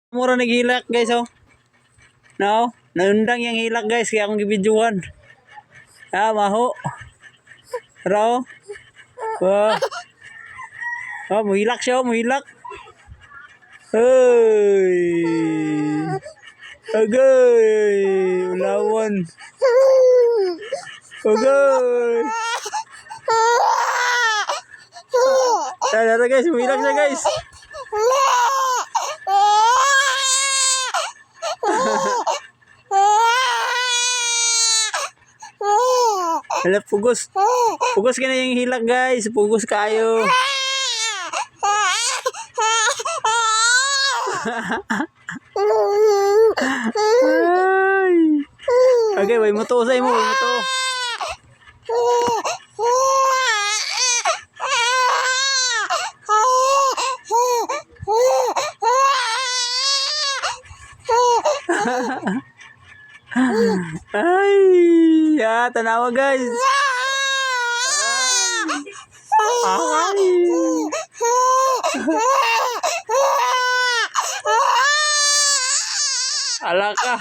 Mura naghilak guys oh. No, naundang yang hilak guys kaya akong gibidyohan. Maho. Raw. Wah. Muhilak siya, muhilak. Hey. Agay, ulawan. Agay. Tara guys, muhilak siya guys. Hala, pugos. Pugos ka na yung hilak guys. Pugos kayo. Ay. Okay, way mo to. Say mo, way mo to. Ay, tanawa guys. Ay. Alaka.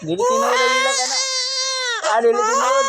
Dili tinod ang ilak anak. Dili tinod.